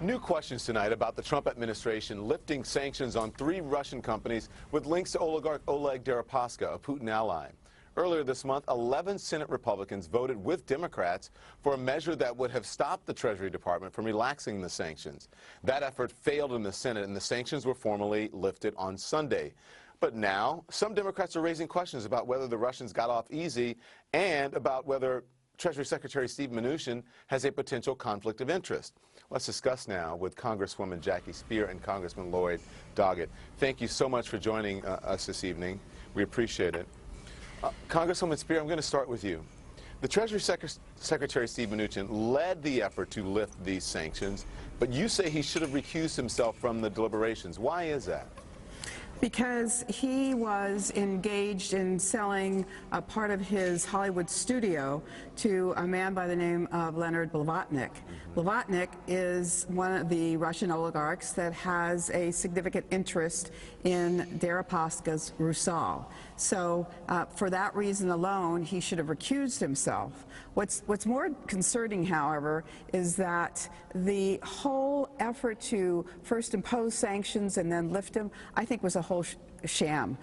New questions tonight about the Trump administration lifting sanctions on 3 Russian companies with links to oligarch Oleg Deripaska, a Putin ally. Earlier this month, 11 Senate Republicans voted with Democrats for a measure that would have stopped the Treasury Department from relaxing the sanctions. That effort failed in the Senate, and the sanctions were formally lifted on Sunday. But now, some Democrats are raising questions about whether the Russians got off easy and about whether Treasury Secretary Steve Mnuchin has a potential conflict of interest. Let's discuss now with Congresswoman Jackie Speier and Congressman Doggett. Thank you so much for joining us this evening. We appreciate it. Congresswoman Speier, I'm going to start with you. The Treasury Secretary Steve Mnuchin led the effort to lift these sanctions, but you say he should have recused himself from the deliberations. Why is that? Because he was engaged in selling a part of his Hollywood studio to a man by the name of Leonard Blavatnik. Blavatnik is one of the Russian oligarchs that has a significant interest in Deripaska's Rusal. So for that reason alone, he should have recused himself. What's more concerning, however, is that the whole effort to first impose sanctions and then lift them, I think, was a whole sham.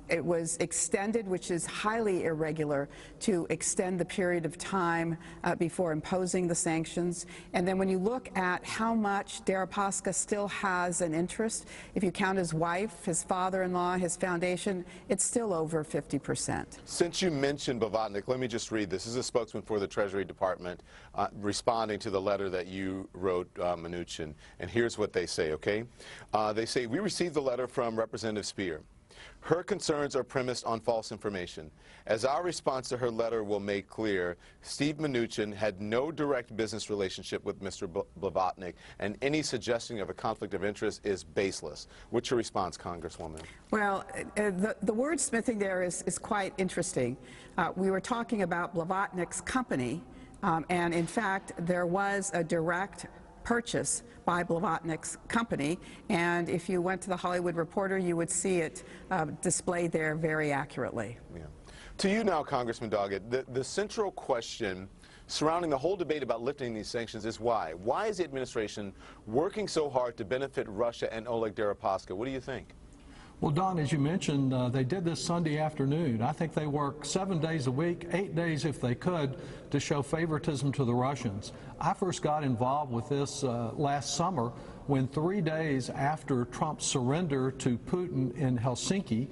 It was extended, which is highly irregular, to extend the period of time before imposing the sanctions. And then when you look at how much Deripaska still has an interest, if you count his wife, his father-in-law, his foundation, it's still over 50%. Since you mentioned Blavatnik, let me just read this. This is a spokesman for the Treasury Department responding to the letter that you wrote, Mnuchin. And here's what they say, okay? They say, "We received the letter from Representative Speier. Her concerns are premised on false information. As our response to her letter will make clear, Steve Mnuchin had no direct business relationship with Mr. Blavatnik, and any suggestion of a conflict of interest is baseless." What's your response, Congresswoman? Well, the wordsmithing there is quite interesting. We were talking about Blavatnik's company, and in fact, there was a direct purchase by Blavatnik's company, and if you went to the Hollywood Reporter, you would see it displayed there very accurately. Yeah. To you now, Congressman Doggett, the central question surrounding the whole debate about lifting these sanctions is why? Why is the administration working so hard to benefit Russia and Oleg Deripaska? What do you think? Well, Don, as you mentioned, they did this Sunday afternoon. I think they work 7 days a week, 8 days if they could, to show favoritism to the Russians. I first got involved with this last summer when 3 days after Trump's surrender to Putin in Helsinki,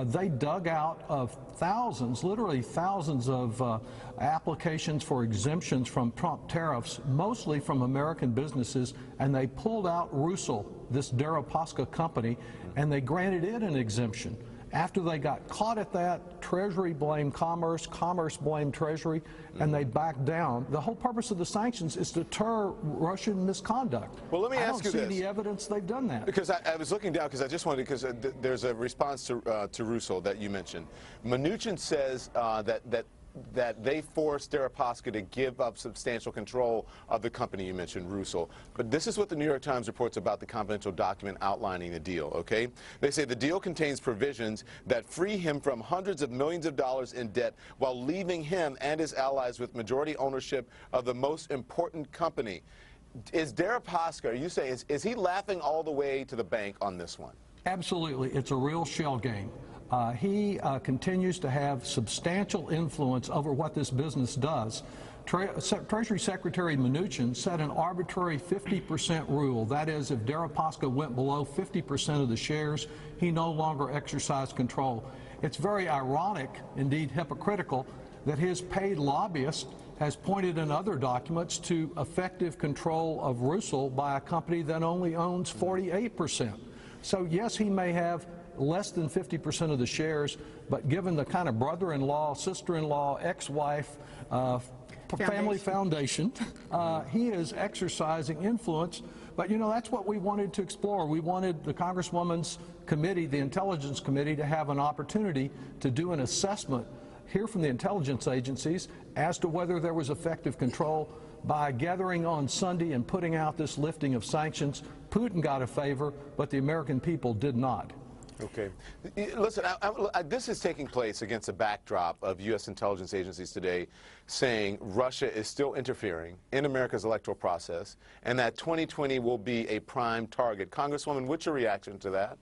they dug out of thousands, literally thousands of applications for exemptions from Trump tariffs, mostly from American businesses, and they pulled out Rusal, this Deripaska company, and they granted it an exemption. After they got caught at that, Treasury blamed Commerce, Commerce blamed Treasury, and they backed down. The whole purpose of the sanctions is to deter Russian misconduct. Well, let me ask you this. I don't see the evidence they've done that. Because I was looking down, because I just wanted, because there's a response to Rusal that you mentioned. Mnuchin says that they forced Deripaska to give up substantial control of the company you mentioned, Rusal. But this is what the New York Times reports about the confidential document outlining the deal, okay? They say the deal contains provisions that free him from hundreds of millions of dollars in debt while leaving him and his allies with majority ownership of the most important company. Is Deripaska, you say, is he laughing all the way to the bank on this one? Absolutely. It's a real shell game. He continues to have substantial influence over what this business does. Treasury Secretary Mnuchin set an arbitrary 50% rule. That is, if Deripaska went below 50% of the shares, he no longer exercised control. It's very ironic, indeed hypocritical, that his paid lobbyist has pointed in other documents to effective control of Rusal by a company that only owns 48%. So yes, he may have less than 50% of the shares, but given the kind of brother-in-law, sister-in-law, ex-wife, family foundation, he is exercising influence. But, you know, that's what we wanted to explore. We wanted the Congresswoman's committee, the Intelligence Committee, to have an opportunity to do an assessment, hear from the intelligence agencies as to whether there was effective control. By gathering on Sunday and putting out this lifting of sanctions, Putin got a favor, but the American people did not. Okay. Listen, this is taking place against a backdrop of U.S. intelligence agencies today saying Russia is still interfering in America's electoral process and that 2020 will be a prime target. Congresswoman, what's your reaction to that?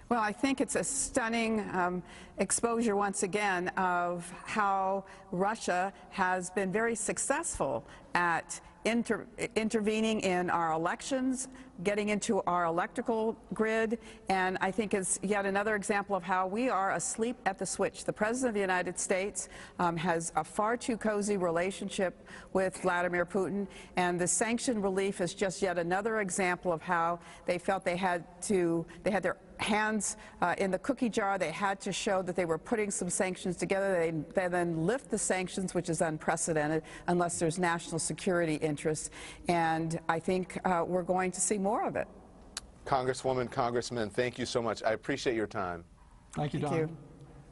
Well, I think it's a stunning exposure once again of how Russia has been very successful at intervening in our elections, getting into our electrical grid, and I think is yet another example of how we are asleep at the switch. The President of the United States has a far too cozy relationship with Vladimir Putin, and the sanction relief is just yet another example of how they felt they had their hands in the cookie jar. They had to show that they were putting some sanctions together. They then lift the sanctions, which is unprecedented unless there's national security interests. And I think we're going to see more of it. Congresswoman, Congressman, thank you so much. I appreciate your time. Thank you, Don. Thank you.